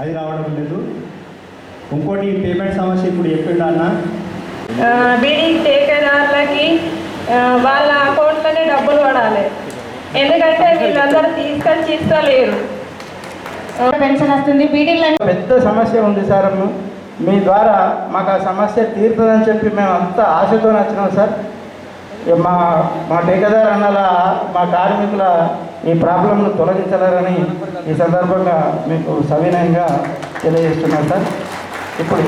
అది రావడం లేదు. ఇంకోటి పేమెంట్ సమస్య ఇప్పుడు చెప్పిండు అన్న, బీడీ టేకేదారులకి వాళ్ళ అకౌంట్లోనే డబ్బులు పడాలి. ఎందుకంటే వీళ్ళందరూ తీసుకొచ్చి ఇస్తలేరు. పెన్షన్ వస్తుంది. బీడీలో పెద్ద సమస్య ఉంది సార్. మీ ద్వారా మాకు ఆ సమస్య తీరుతుందని చెప్పి మేము అంత ఆశతో వచ్చినాం సార్. మా మా టేకేదారు అన్నల మా కార్మికుల ఈ ప్రాబ్లంను తొలగించలేరని ఈ సందర్భంగా మీకు సవినయంగా తెలియజేస్తున్నాం సార్. ఇప్పుడు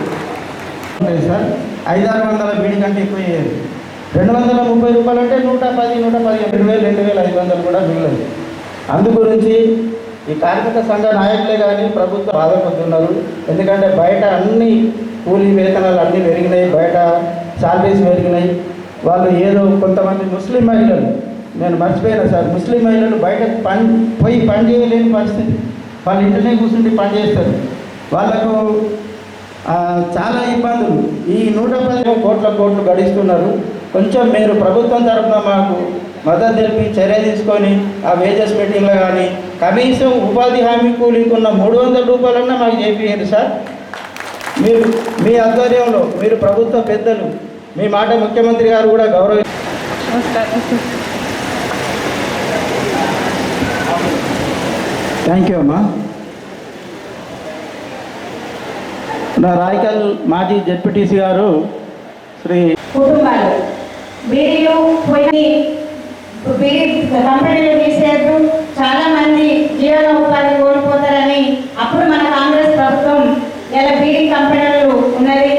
సార్ 500-600 బీడీ కంటే ఎక్కువ 230 రూపాయలు అంటే 110, 115, 2,500 కూడా మిగిలేదు. అందు గురించి ఈ కార్మిక సంఘ నాయకులే కానీ ప్రభుత్వం బాధపడుతున్నారు. ఎందుకంటే బయట అన్ని కూలీ వేతనాలు అన్నీ పెరిగినాయి, బయట శాలరీస్ పెరిగినాయి. వాళ్ళు ఏదో కొంతమంది ముస్లిం మహిళలు, నేను మర్చిపోయినా సార్, ముస్లిం మహిళలు బయట పోయి పని చేయలేని పరిస్థితి. వాళ్ళు ఇంటనే కూర్చుండి పని చేస్తారు. వాళ్ళకు చాలా ఇబ్బందులు. ఈ 110 కోట్లు గడిస్తున్నారు. కొంచెం మీరు ప్రభుత్వం తరఫున మాకు మద్దతు తెలిపి చర్య తీసుకొని ఆ వేజెస్ మీటింగ్లో కానీ కనీసం ఉపాధి హామీ కూలీకి ఉన్న 300 రూపాయలన్నా మాకు చేపియండి సార్. మీరు మీ ఆధ్వర్యంలో మీరు ప్రభుత్వ పెద్దలు, మీ మాట ముఖ్యమంత్రి గారు కూడా థ్యాంక్ యూ అమ్మా. నా రాయకల్ మాజీ జెడ్పీటీసీ గారు శ్రీ కుటుంబాలు బీడీలు పోయి బీడీ కంపెనీలు తీసేట్టు చాలా మంది జీవనోపాధి కోల్పోతారని అప్పుడు మన కాంగ్రెస్ ప్రభుత్వం ఇలా బీడీ కంపెనీలు ఉన్నది.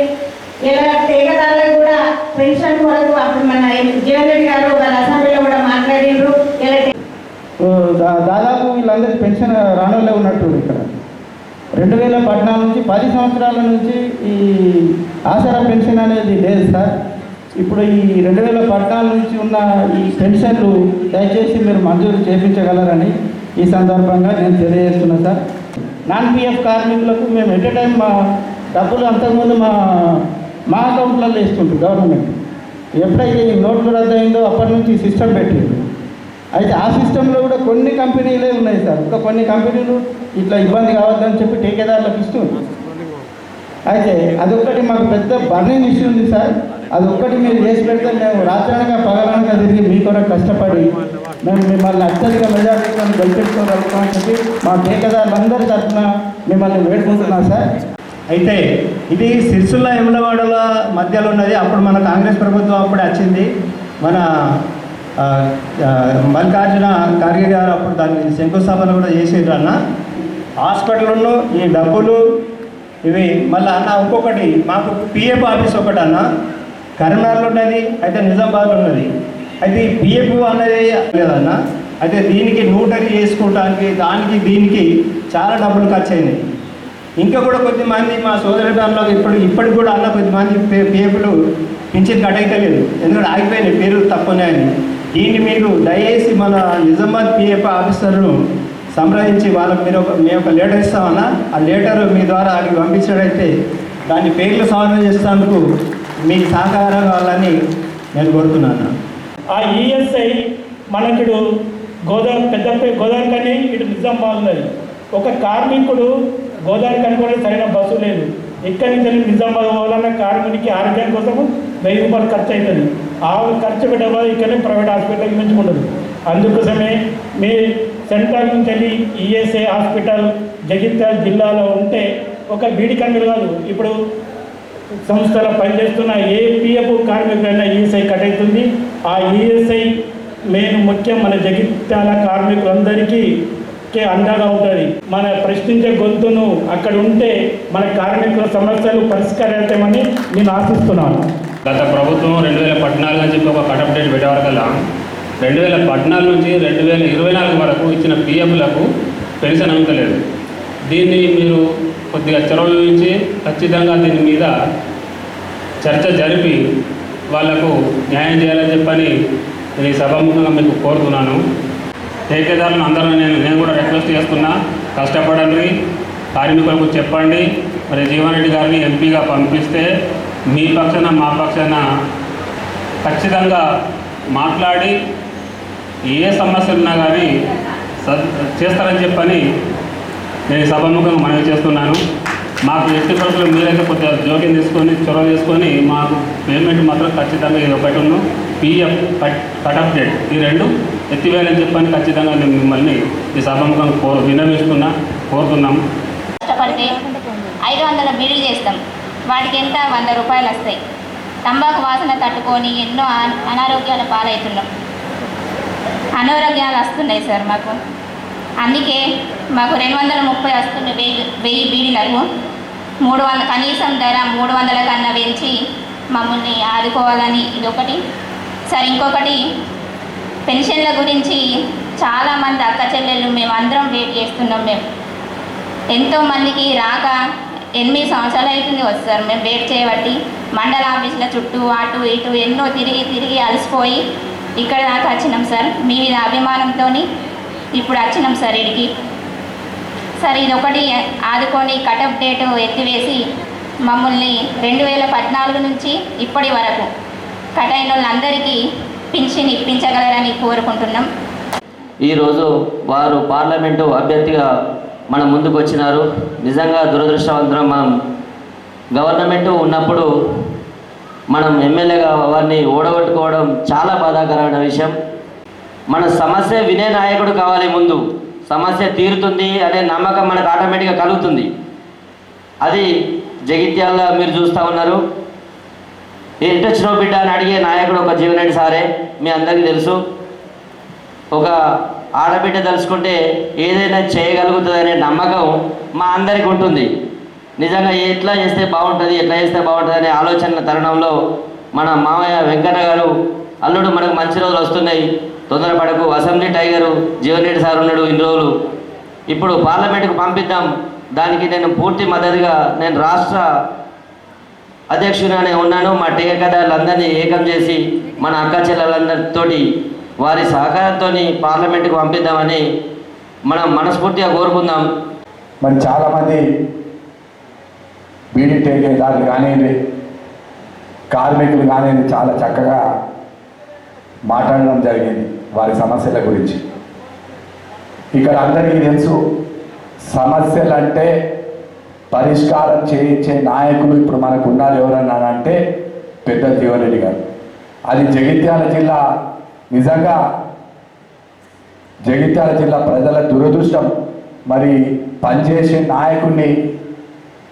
ఇలా టేకేదారులకు కూడా పెన్షన్ కొరకు అప్పుడు మన జీవన్ రెడ్డి గారు వాళ్ళ అసెంబ్లీలో కూడా మాట్లాడిండ్రు. ఇలా దాదాపు వీళ్ళందరికీ పెన్షన్ రానోళ్ళే ఉన్నట్టు. ఇక్కడ 2014 నుంచి 10 సంవత్సరాల నుంచి ఈ ఆసరా పెన్షన్ అనేది లేదు సార్. ఇప్పుడు ఈ 2014 నుంచి ఉన్న ఈ పెన్షన్లు దయచేసి మీరు మంజూరు చేయించగలరని ఈ సందర్భంగా నేను తెలియజేస్తున్నాను సార్. నాన్ పిఎఫ్ కార్మికులకు మేము ఎట్ ఎ టైం మా డబ్బులు అంతకుముందు మా అకౌంట్లలో వేస్తుంటారు గవర్నమెంట్. ఎప్పుడైతే ఈ నోట్లు రద్దయిందో అప్పటి నుంచి సిస్టమ్ పెట్టింది. అయితే ఆ సిస్టంలో కూడా కొన్ని కంపెనీలే ఉన్నాయి సార్. ఇంకా కొన్ని కంపెనీలు ఇట్లా ఇబ్బంది కావద్దని చెప్పి టేకేదారులకు ఇస్తుంది. అయితే అదొక్కటి మాకు పెద్ద బర్నింగ్ ఇష్యూ ఉంది సార్. అదొక్కటి మీరు చేసి పెడితే మేము రాత్రనగా పగలనగా తిరిగి మీ కొరకు కష్టపడి మేము మిమ్మల్ని అత్యధిక మెజారిటీతో గెలిపించుకోగలుగుతామని చెప్పి మా టేకేదారులందరి తరఫున మిమ్మల్ని వేడుకుంటున్నాం సార్. అయితే ఇది సిరిసిల్ల యములవాడల మధ్యలో ఉన్నది. అప్పుడు మన కాంగ్రెస్ ప్రభుత్వం అప్పుడే వచ్చింది. మన మల్లికార్జున ఖర్గే గారు అప్పుడు దాన్ని శంకుస్థాపన కూడా చేసేది అన్న. హాస్పిటల్లో ఈ డబ్బులు ఇవి మళ్ళీ అన్న ఇంకొకటి మాకు పిఎఫ్ ఆఫీస్ ఒకటి అన్న కరీంనగర్లో ఉన్నది, అయితే నిజామాబాద్లో ఉన్నది. అయితే ఈ పిఎఫ్ అనేది లేదన్న. అయితే దీనికి నోటరీ చేసుకోవడానికి దానికి దీనికి చాలా డబ్బులు ఖర్చు అయినాయి. ఇంకా కూడా కొద్దిమంది మా సోదరులలో ఇప్పటికి కూడా అన్న కొద్దిమంది పిఎఫ్లు పింఛన్ కట్ అయితే లేదు, ఎందుకంటే ఆగిపోయినాయి, పేర్లు తక్కువన్నాయని. దీన్ని మీరు దయచేసి మన నిజామాబాద్ పిఎఫ్ ఆఫీసర్ను సంప్రదించి వాళ్ళకి మేము ఒక లెటర్ ఇస్తామన్నా. ఆ లెటర్ మీ ద్వారా అక్కడికి పంపించినట్టయితే దాన్ని పేర్లు సవరణ చేసేందుకు మీకు సహకారం కావాలని నేను కోరుతున్నాను. ఆ ఈఎస్ఐ మనకిడు గోదావరి కానీ ఇటు నిజామాబాద్ ఉన్నది. ఒక కార్మికుడు గోదావరి కానీ కూడా సరైన బస్సు లేదు. ఇక్కడి నుంచి నిజామాబాద్ పోవాలన్న కార్మికునికి ఆరోగ్యం కోసం 1000 రూపాయలు ఖర్చు అవుతుంది. ఆ ఖర్చు పెట్టబోదు ఇక్కడనే ప్రైవేట్ హాస్పిటల్కి మించుకుంటుంది. అందుకోసమే మీ సెంట్రల్ నుంచి వెళ్ళి ఈఎస్ఐ హాస్పిటల్ జగిత్యాల జిల్లాలో ఉంటే ఒక బీడీ కంపెనీ కాదు, ఇప్పుడు సంస్థలో పనిచేస్తున్న ఏ పిఎఫ్ కార్మికులైనా ఈఎస్ఐ కట్ అవుతుంది. ఆ ఈఎస్ఐ మెయిన్ ముఖ్యం మన జగిత్యాల కార్మికులందరికీ అండగా ఉంటుంది. మన ప్రశ్నించే గొంతును అక్కడ ఉంటే మన కార్మికుల సమస్యలు పరిష్కరిస్తామని నేను ఆశిస్తున్నాను. గత ప్రభుత్వం 2014 అని చెప్పి ఒక కట్ అప్ డేట్ పెట్టేవరకల్లా 2014 నుంచి 2024 వరకు ఇచ్చిన పిఎఫ్లకు పెన్షన్ అందలేదు. దీన్ని మీరు కొద్దిగా చొరవ నుంచి ఖచ్చితంగా దీని మీద చర్చ జరిపి వాళ్లకు న్యాయం చేయాలని చెప్పని నేను సభాముఖంగా మీకు కోరుతున్నాను. టేకేదారులను అందరూ నేను కూడా రిక్వెస్ట్ చేస్తున్నా, కష్టపడండి, కార్మికులకు చెప్పండి. మరి జీవన్ రెడ్డి గారిని ఎంపీగా పంపిస్తే మీ పక్షాన మా పక్షాన ఖచ్చితంగా మాట్లాడి ఏ సమస్యలు ఉన్నా కానీ చేస్తారని చెప్పని నేను సభాముఖంగా మనవి చేస్తున్నాను. మాకు ఎట్టి పరిస్థితుల్లో మీరైతే కొద్దిగా జోక్యం తీసుకొని చొరవ తీసుకొని మాకు పేమెంట్ మాత్రం ఖచ్చితంగా ఇది ఒకటి పిఎఫ్ కట్ డేట్ ఈ రెండు ఎత్తివేయాలని చెప్పని ఖచ్చితంగా నేను మిమ్మల్ని ఈ సభాముఖంగా కోరుతున్నాం. కష్టపడితే 500 బీడీలు చేస్తాం, వాటికి ఎంత 100 రూపాయలు వస్తాయి. తంబాకు వాసన తట్టుకొని ఎన్నో అనారోగ్యాల పాలవుతున్నాం. అనారోగ్యాలు వస్తున్నాయి సార్ మాకు. అందుకే మాకు 230 వస్తున్నాయి 1000 బీడీలకు 300 కనీసం ధర 300 కన్నా పెంచి మమ్మల్ని ఆదుకోవాలని ఇదొకటి సార్. ఇంకొకటి పెన్షన్ల గురించి చాలామంది అక్క చెల్లెళ్ళు మేము అందరం వెయిట్ చేస్తున్నాం. మేము ఎంతోమందికి రాక 8 సంవత్సరాలు అవుతుంది వస్తారు. మేము వెయిట్ చేయబట్టి మండల ఆఫీసుల చుట్టూ అటు ఇటు ఎన్నో తిరిగి అలసిపోయి ఇక్కడ దాకా వచ్చినాం సార్. మీ మీద అభిమానంతో ఇప్పుడు వచ్చినాం సార్ ఇడికి. సార్ ఇదొకటి ఆదుకొని కటప్ డేట్ ఎత్తివేసి మమ్మల్ని 2014 నుంచి ఇప్పటి వరకు కట్ అయిన వాళ్ళందరికీ పింఛన్ ఇప్పించగలరని కోరుకుంటున్నాం. ఈరోజు వారు పార్లమెంటు అభ్యర్థిగా మన ముందుకు వచ్చినారు. నిజంగా దురదృష్టవంతం. మనం గవర్నమెంటు ఉన్నప్పుడు మనం ఎమ్మెల్యేగా వారిని ఓడగొట్టుకోవడం చాలా బాధాకరమైన విషయం. మన సమస్య వినే నాయకుడు కావాలి. ముందు సమస్య తీరుతుంది అనే నమ్మకం మనకు ఆటోమేటిక్గా కలుగుతుంది. అది జగిత్యాల మీరు చూస్తూ ఉన్నారు. ఎటొచ్చినో బిడ్డ అని అడిగే నాయకుడు ఒక జీవన్ రెడ్డి సారే. మీ అందరికీ తెలుసు. ఒక ఆడబిడ్డ తలుచుకుంటే ఏదైనా చేయగలుగుతుందనే నమ్మకం మా అందరికీ ఉంటుంది. నిజంగా ఎట్లా చేస్తే బాగుంటుంది అనే ఆలోచన తరుణంలో మన మామయ్య వెంకన్న గారు అల్లుడు మనకు మంచి రోజులు వస్తున్నాయి, తొందరపడకు, assembly tiger Jeevan Reddy sir ఉన్నాడు ఇన్ని రోజులు, ఇప్పుడు పార్లమెంటుకు పంపిద్దాం, దానికి నేను పూర్తి మద్దతుగా నేను రాష్ట్ర అధ్యక్షుడిగానే ఉన్నాను. మా టీకాదారులందరినీ ఏకం చేసి మన అక్క చెల్లెలందరితోటి వారి సహకారంతో పార్లమెంటుకు పంపిద్దామని మనం మనస్ఫూర్తిగా కోరుకుందాం. మరి చాలామంది బీడీ టేకేదారులు కానివ్వండి, కార్మికులు కానివ్వండి చాలా చక్కగా మాట్లాడడం జరిగింది వారి సమస్యల గురించి. ఇక్కడ అందరికీ తెలుసు, సమస్యలు అంటే పరిష్కారం చేయించే నాయకులు ఇప్పుడు మనకు ఉన్నారు ఎవరన్నా అంటే పెద్ద జీవన్ రెడ్డి గారు. అది జగిత్యాల జిల్లా, నిజంగా జగిత్యాల జిల్లా ప్రజల దురదృష్టం. మరి పనిచేసే నాయకుడిని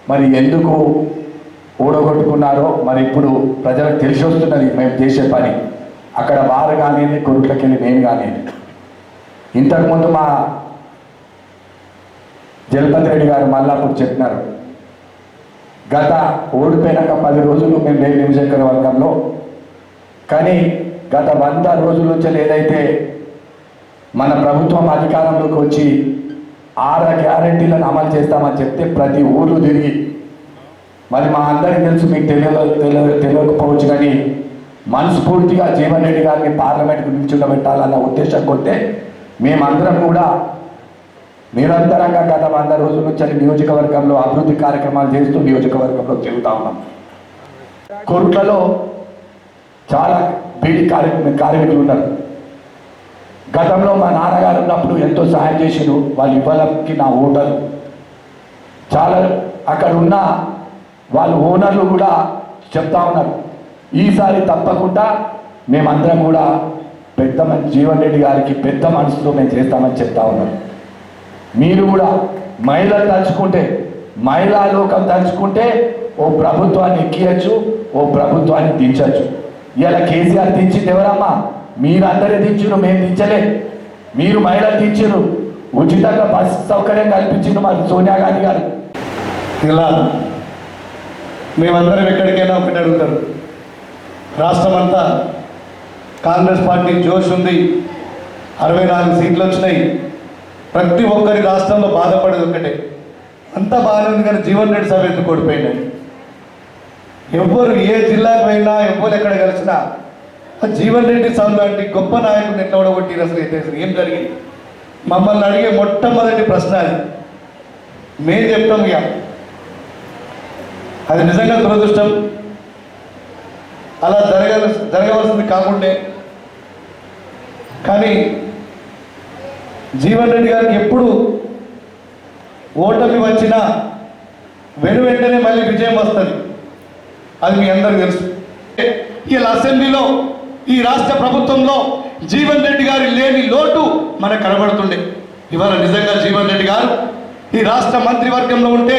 మరి ఎందుకు ఓడగొట్టుకున్నారో మరి ఇప్పుడు ప్రజలకు తెలిసి వస్తున్నది. మేము చేసే పని అక్కడ వారు కానివ్వండి, కొరుట్లకి వెళ్ళి నేను కానివ్వండి. ఇంతకుముందు మా జలపతి రెడ్డి గారు మళ్ళీ అప్పుడు చెప్పినారు, గత ఓడిపోయినాక 10 రోజులు మేము లేని నియోజకవర్గంలో, కానీ గత 100 రోజుల నుంచి ఏదైతే మన ప్రభుత్వం అధికారంలోకి వచ్చి 6 గ్యారెంటీలను అమలు చేస్తామని చెప్తే ప్రతి ఊర్లు తిరిగి, మరి మా అందరికీ తెలుసు, మీకు తెలియకపోవచ్చు, కానీ మనస్ఫూర్తిగా జీవన్ రెడ్డి గారిని పార్లమెంట్కు నిల్చుండబెట్టాలన్న ఉద్దేశం కొట్టే మేమందరం కూడా నిరంతరంగా గత 100 రోజుల నుంచి నియోజకవర్గంలో అభివృద్ధి కార్యక్రమాలు చేస్తూ నియోజకవర్గంలో తిరుగుతూ ఉన్నాం. కొరుట్లలో చాలా బీడీ కార్మికులు ఉన్నారు. గతంలో మా నాన్నగారు ఉన్నప్పుడు ఎంతో సహాయం చేసారు. వాళ్ళు ఇవ్వడానికి నా ఓటర్లు చాలా అక్కడ ఉన్న వాళ్ళు ఓనర్లు కూడా చెప్తా ఉన్నారు, ఈసారి తప్పకుండా మేమందరం కూడా పెద్ద జీవన్ రెడ్డి గారికి పెద్ద మనసుతో మేము చేస్తామని చెప్తా ఉన్నాం. మీరు కూడా మహిళలు తలుచుకుంటే, మహిళా లోకం తలుచుకుంటే ఓ ప్రభుత్వాన్ని ఎక్కియచ్చు, ఓ ప్రభుత్వాన్ని దించచ్చు. ఇలా కేసీఆర్ దించింది ఎవరమ్మా? మీరందరే దించును, మేము దించలే. మీరు మహిళలు దించును, ఉచితంగా బస్ సౌకర్యం కల్పించింది మరి సోనియా గాంధీ గారు. ఇలా మేమందరం ఎక్కడికైనా ఒకటి అడుగుతారు, రాష్ట్రం అంతా కాంగ్రెస్ పార్టీ జోష్ ఉంది, 64 సీట్లు వచ్చినాయి. ప్రతి ఒక్కరి రాష్ట్రంలో బాధపడేది ఒకటే, అంతా బాగానే ఉంది కానీ జీవన్ రెడ్డి సభ ఎందుకు ఓడిపోయినాయి. ఎవ్వరు ఏ జిల్లాకు పోయినా, ఎవ్వరు ఎక్కడ కలిసినా జీవన్ రెడ్డి సభ లాంటి గొప్ప నాయకుడిని ఎట్లా ఓడగొట్టిరు, అసలు ఏం జరిగింది? మమ్మల్ని అడిగే మొట్టమొదటి ప్రశ్న అది. మేము చెప్తాం ఇక అది నిజంగా దురదృష్టం. అలా జరగవలసింది కాకుండే. కానీ జీవన్ రెడ్డి గారికి ఎప్పుడు ఓటమి వచ్చినా వెంటనే మళ్ళీ విజయం వస్తుంది. అది మీ అందరికీ తెలుసు. ఇలా అసెంబ్లీలో ఈ రాష్ట్ర ప్రభుత్వంలో జీవన్ రెడ్డి గారి లేని లోటు మనకు కనబడుతుండే. ఇవాళ నిజంగా జీవన్ రెడ్డి గారు ఈ రాష్ట్ర మంత్రివర్గంలో ఉంటే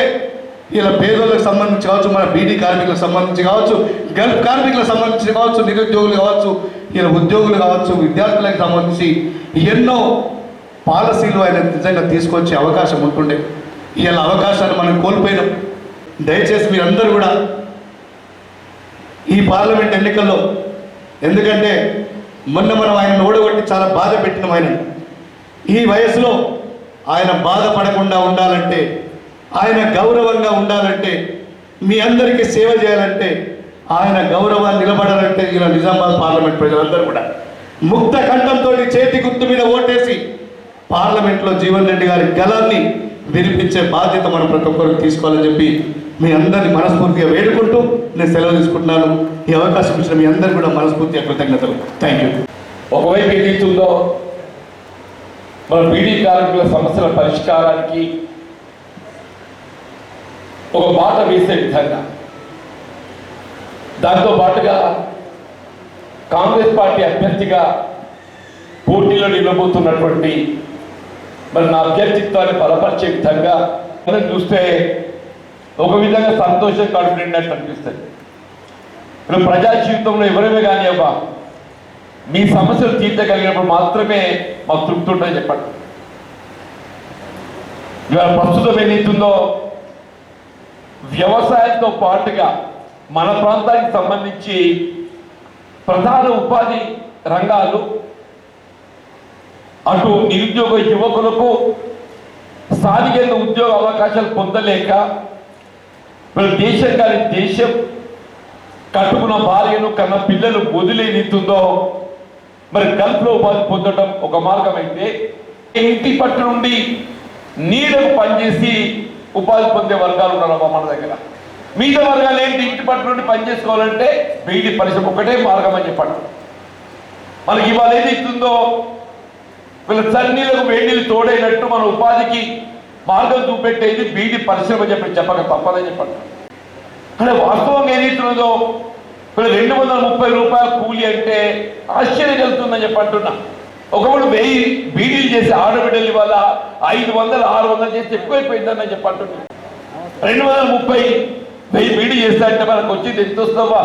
ఇలా పేదోళ్ళకి సంబంధించి కావచ్చు, మన బీడీ కార్మికులకు సంబంధించి కావచ్చు, గల్ఫ్ కార్మికులకు సంబంధించి కావచ్చు, నిరుద్యోగులు కావచ్చు, ఇలా ఉద్యోగులు కావచ్చు, విద్యార్థులకు సంబంధించి ఎన్నో పాలసీలు ఆయన నిజంగా తీసుకొచ్చే అవకాశం ఉంటుండే. ఇలా అవకాశాన్ని మనం కోల్పోయినాం. దయచేసి మీరందరూ కూడా ఈ పార్లమెంట్ ఎన్నికల్లో, ఎందుకంటే మొన్న మనం ఆయన ఓడగొట్టి చాలా బాధ పెట్టినాం. ఆయన ఈ వయసులో ఆయన బాధపడకుండా ఉండాలంటే, ఆయన గౌరవంగా ఉండాలంటే, మీ అందరికీ సేవ చేయాలంటే, ఆయన గౌరవాన్ని నిలబడాలంటే ఇలా నిజామాబాద్ పార్లమెంట్ ప్రజలందరూ కూడా ముక్త కంఠంతో చేతి గుర్తు మీద ఓటేసి పార్లమెంట్లో జీవన్ రెడ్డి గారి గలాన్ని వినిపించే బాధ్యత మనం ప్రతి ఒక్కరికి తీసుకోవాలని చెప్పి మీ అందరినీ మనస్ఫూర్తిగా వేడుకుంటూ నేను సెలవు తీసుకుంటున్నాను. ఈ అవకాశం ఇచ్చిన మీ అందరికీ కూడా మనస్ఫూర్తిగా కృతజ్ఞతలు. Thank you. ఒకవైపు ఏదైతుందో మన బీడీ కార్మికుల సమస్యల పరిష్కారానికి ఒక బాట వేసే విధంగా, దాంతో పాటుగా కాంగ్రెస్ పార్టీ అభ్యర్థిగా పోటీలో నిలబోతున్నటువంటి మరి నా అభ్యర్థిత్వాన్ని బలపరిచే విధంగా మనం చూస్తే ఒక విధంగా సంతోషం కడుపు నిండినట్టు అనిపిస్తుంది. ఇప్పుడు ప్రజా జీవితంలో ఎవరైనా కానీ అబ్బా మీ సమస్యలు తీర్చగలిగినప్పుడు మాత్రమే మాకు తృప్తి ఉంటుందని చెప్పండి. ఇవాళ ప్రస్తుతం ఏదైతుందో వ్యవసాయంతో పాటుగా మన ప్రాంతానికి సంబంధించి ప్రధాన ఉపాధి రంగాలు, అటు నిరుద్యోగ యువకులకు స్థానికంగా ఉద్యోగ అవకాశాలు పొందలేక దేశం కానీ దేశం కట్టుకున్న భార్యను కన్న పిల్లలు వదిలేనితుందో మరి గల్ఫ్లో ఉపాధి పొందడం ఒక మార్గం అయితే, ఇంటి పట్టు నుండి నీడకు పనిచేసి ఉపాధి పొందే వర్గాలు ఉన్నారు మన దగ్గర. మిగతా వర్గాలు ఏంటి? ఇంటి పట్టు నుండి పనిచేసుకోవాలంటే బీడీ పరిశ్రమ ఒకటే మార్గం అని చెప్పండి. మనకి ఇవాళ ఏది ఇస్తుందో వీళ్ళ చన్నీళ్ళకు వేడినీళ్ళు తోడైనట్టు మన ఉపాధికి మార్గం చూపెట్టేది బీడీ పరిశ్రమ చెప్పక తప్పదని చెప్పండి. అంటే వాస్తవంగా ఏదైతున్నదో వీళ్ళు 230 రూపాయల కూలి అంటే ఆశ్చర్యం కలుగుతుందని చెప్పంటున్నా. ఒకప్పుడు 1000 బీడీలు చేసి ఆడబిడ్డలు ఇవాళ 500, 600 చేస్తే ఎక్కువైపోయిందని చెప్పంటున్నా. 230 1000 బీడీ చేస్తా అంటే మనకు వచ్చింది ఎంత వస్తుందా?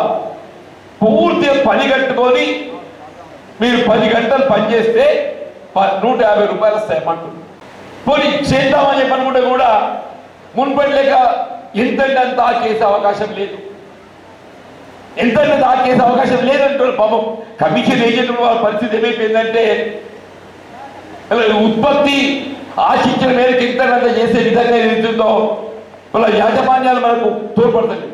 పూర్తిగా పని కట్టుకొని మీరు 10 గంటలు పని చేస్తే 150 రూపాయలు వస్తాయమంటుంది. పోనీ చేద్దామని చెప్పనుకుంటే కూడా మున్పటి లేక ఎంతంటే అంత ఆకేసే అవకాశం లేదు. ఎంతంటే ఆకేసే అవకాశం లేదంటారు పాపం. కమిషన్ ఏజెంట్ వాళ్ళ పరిస్థితి ఏమైపోయిందంటే ఉత్పత్తి ఆశించిన మేరకు ఎంతంత చేసే విధంగా ఏదైతుందో వాళ్ళ యాజమాన్యాలు మనకు తోడ్పడుతుంది.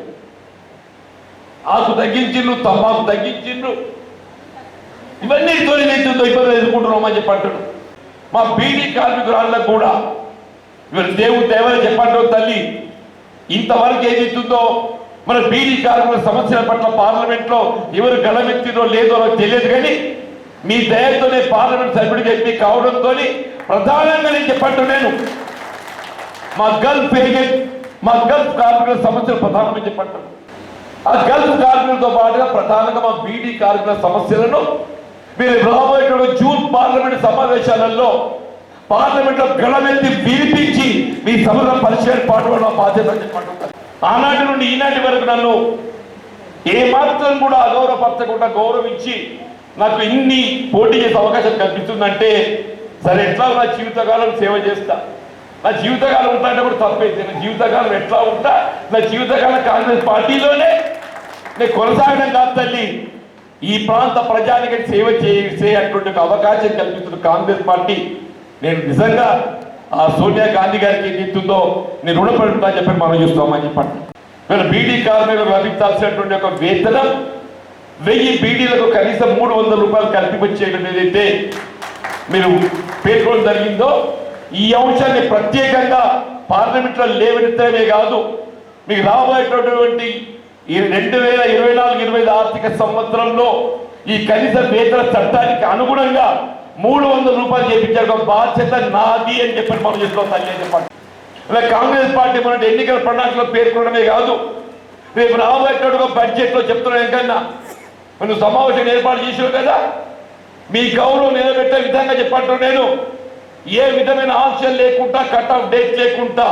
ఆకు తగ్గించిండ్రు, తమ్మాకు తగ్గించిండ్రు, ఇవన్నీ ఏదైతుందో ఇబ్బందులు ఎదుర్కొంటున్నామని చెప్పంటాడు. మా బీడీ కార్మికురాళ్ళకు కూడా ఇవాళ దేవుడు దేవని చెప్పంటారు తల్లి. ఇంతవరకు ఏదైతుందో మన బీడీ కార్మికుల సమస్యల పట్ల పార్లమెంట్లో ఎవరు గళమెత్తినో లేదో నాకు తెలియదు, కానీ మీ దయతోనే పార్లమెంట్ సభ్యుడికి ఎంపీ కావడంతో ప్రధానంగా నేను చెప్పంటూ నేను మా గల్ఫ్ కార్మికుల సమస్యలు ప్రధానంగా చెప్పంటాను. ఆ గల్ఫ్ కార్మికులతో పాటుగా ప్రధానంగా మా బీడీ కార్మికుల సమస్యలను మీరు రాబోయేటువంటి జూన్ పార్లమెంట్ సమావేశాలలో పార్లమెంట్లో గళమెత్తి వినిపించి మీ సమస్యల పరిచయం పాటుపడిన బాధ్యత చెప్పంటున్నారు. ఆనాటి నుండి ఈనాటి వరకు నన్ను ఏమాత్రం కూడా అగౌరవపరచకుండా గౌరవించి నాకు ఇన్ని పోటీ చేసే అవకాశం కల్పిస్తుందంటే సరే ఎట్లా నా జీవితకాలం సేవ చేస్తా, నా జీవితకాలం ఉంటా అంటే కూడా తప్పైతే నా జీవితకాలం ఎట్లా ఉంటా, నా జీవితకాలం కాంగ్రెస్ పార్టీలోనే నేను కొనసాగడం కాదు తల్లి, ఈ ప్రాంత ప్రజానికి సేవ చేసేటువంటి ఒక అవకాశం కల్పిస్తున్న కాంగ్రెస్ పార్టీ. నేను నిజంగా ఆ సోనియా గాంధీ గారికి ఏదైతుందో నేను రుణపడుతున్నా చెప్పి మనం చూస్తామని చెప్పండి. నేను బీడీ కార్మికులకు లభించాల్సినటువంటి ఒక వేతనం 1000 బీడీలకు కనీసం 300 రూపాయలు కల్పించేయడం ఏదైతే మీరు పేర్కొనడం జరిగిందో, ఈ అంశాన్ని ప్రత్యేకంగా పార్లమెంట్లో లేవనెత్తడమే కాదు, మీకు రాబోయేటటువంటి ఈ 2024-25 ఆర్థిక సంవత్సరంలో ఈ కనీస వేతన చట్టానికి అనుగుణంగా 300 రూపాయలు చేయించారు. బాధ్యత నాది అని చెప్పి మనం చెప్తాం తల్లి అని చెప్పండి. ఇలా కాంగ్రెస్ పార్టీ మన ఎన్నికల ప్రణాళికలో పేర్కొనడమే కాదు, రేపు రాబోయేటట్టుగా బడ్జెట్లో చెప్తున్నాం కన్నా నువ్వు సమావేశం ఏర్పాటు చేసావు కదా, మీ గౌరవం నిలబెట్టే విధంగా చెప్పంటూ నేను ఏ విధమైన ఆప్షన్ లేకుండా కట్ ఆఫ్ డేట్ లేకుండా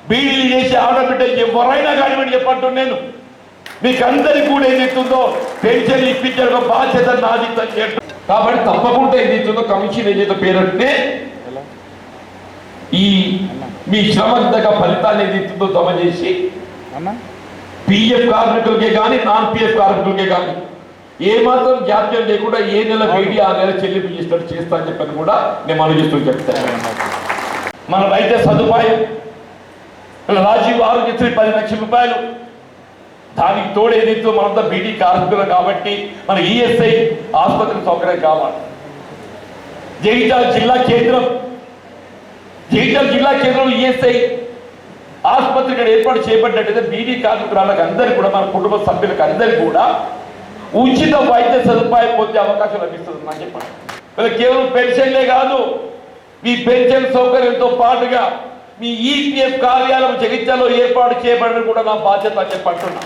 బీడీలు చేసి ఆడబిడ్డ ఎవరైనా కానివ్వండి చెప్పంటూ నేను మీకు అందరికీ కూడా ఏదైతుందో పెన్షన్ ఇప్పించే ఒక బాధ్యత నాది కాబట్టి తప్పకుండా ఏదైతుందో కమిషన్ ఏదైతే పేరంటే ఈ మీ శ్రమకు ఫలితాన్ని ఏదైతుందో జమ చేసి పిఎఫ్ కార్మికులకే కానీ నాన్ పిఎఫ్ కార్మికులకే కానీ ఏమాత్రం జాప్యం లేకుండా ఏ నెల బీడీ ఆ నెల చెల్లింపు చేసినట్టు చేస్తా అని చెప్పని కూడా నేను మనం చేస్తూ చెప్తాను. మన వైద్య సదుపాయం రాజీవ్ ఆరోగ్యశ్రీ 10 లక్షల రూపాయలు, దానికి తోడు ఏదైతే మనంతా బీడీ కార్మికులు కాబట్టి మన ఈఎస్ఐ ఆసుపత్రి సౌకర్యం కావాలి. జగిత్యాల జిల్లా కేంద్రంలో ఈఎస్ఐ ఆసుపత్రి ఇక్కడ ఏర్పాటు చేయబడినట్టయితే బీడీ కార్మికురాలకు అందరికీ కూడా మన కుటుంబ సభ్యులకు అందరికీ కూడా ఉచిత వైద్య సదుపాయం పొందే అవకాశం లభిస్తుంది అని చెప్పండి. వీళ్ళకి కేవలం పెన్షన్లే కాదు, మీ పెన్షన్ సౌకర్యంతో పాటుగా మీ ఈపీఎఫ్ కార్యాలయం జగిత్యాలలో ఏర్పాటు చేయబడడం కూడా నా బాధ్యత అని చెప్పంటున్నా.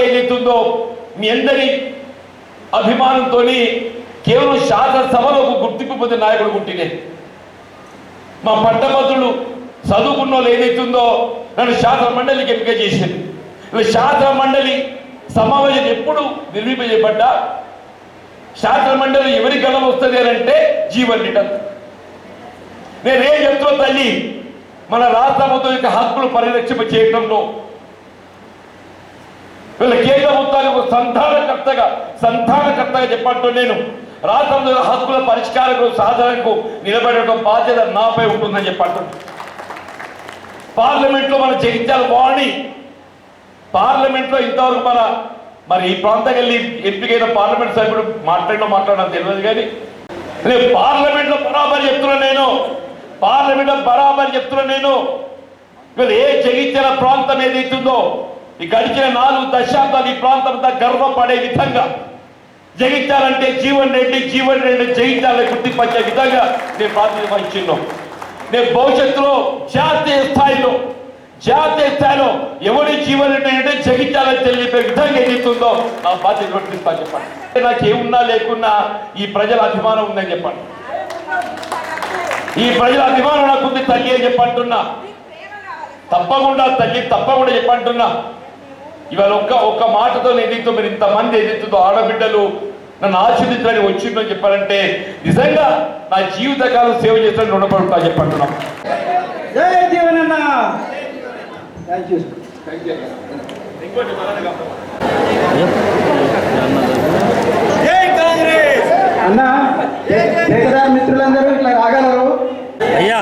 ఏదైతుందో మీ అందరి అభిమానంతో కేవలం శాసనసభలో ఒక గుర్తింపు పొందిన నాయకుడు గుట్టినే మా పట్టభద్రులు చదువుకున్న వాళ్ళు ఏదైతుందో నన్ను శాసన మండలికి ఎంపిక చేసింది. శాసన మండలి సమావేశం ఎప్పుడు నిర్మింపజేయబడ్డా శాసన మండలి ఎవరి గలం వస్తుంది అని అంటే జీవన్ రెడ్డి. నేనేం చెప్తున్నా తల్లి, మన రాష్ట్ర ప్రభుత్వం యొక్క హక్కులు పరిరక్షింప చేయడంలో వీళ్ళ కేంద్ర ప్రభుత్వానికి ఒక సంధానకర్తగా చెప్పంటూ నేను రాష్ట్రంలో హక్కుల పరిష్కారకు సాధనకు నిలబడటం బాధ్యత నాపై ఉంటుందని చెప్పంటున్నాను. పార్లమెంట్లో మన జగిత్యాల వాణి పార్లమెంట్లో ఇంతవరకు మరి ఈ ప్రాంతం వెళ్ళి ఎంపికైన పార్లమెంట్ సభ్యుడు మాట్లాడడం తెలియదు, కానీ నేను పార్లమెంట్లో బరాబర్ చెప్తున్నా నేను వీళ్ళు ఏ జగిత్యాల ప్రాంతం ఏదైతుందో ఈ గడిచిన 4 దశాబ్దాలు ఈ ప్రాంతం అంతా గర్వపడే విధంగా జగిత్యాలంటే జీవన్ రెడ్డి జగిత్యాల గుర్తింపచ్చే విధంగా నేను బాధ్యత వహించున్నాం. నేను భవిష్యత్తులో జాతీయ స్థాయిలో ఎవరి జీవన్ రెడ్డి అంటే జగిత్యాలని తెలిపే విధంగా ఏదైతుందో నా బాధ్యత వర్తిస్తాను చెప్పండి. నాకు ఏమున్నా లేకున్నా ఈ ప్రజల అభిమానం ఉందని చెప్పండి. ఈ ప్రజల అభిమానం నాకుంది తల్లి అని చెప్పంటున్నా. తప్పకుండా చెప్పంటున్నా. ఇవాళ ఒక్క మాటతో ఏదైతే మీరు ఇంతమంది ఏదైతుందో ఆడబిడ్డలు నన్ను ఆశీర్వదించడానికి వచ్చిందని చెప్పారంటే నిజంగా నా జీవితకాలం సేవ చేస్తాను రుణపడుతా చెప్పంటున్నాం. జై జీవన్ అన్న. అన్న ఠేకేదార్ మిత్రులందరూ ఇట్లా రాగలరు అయ్యా.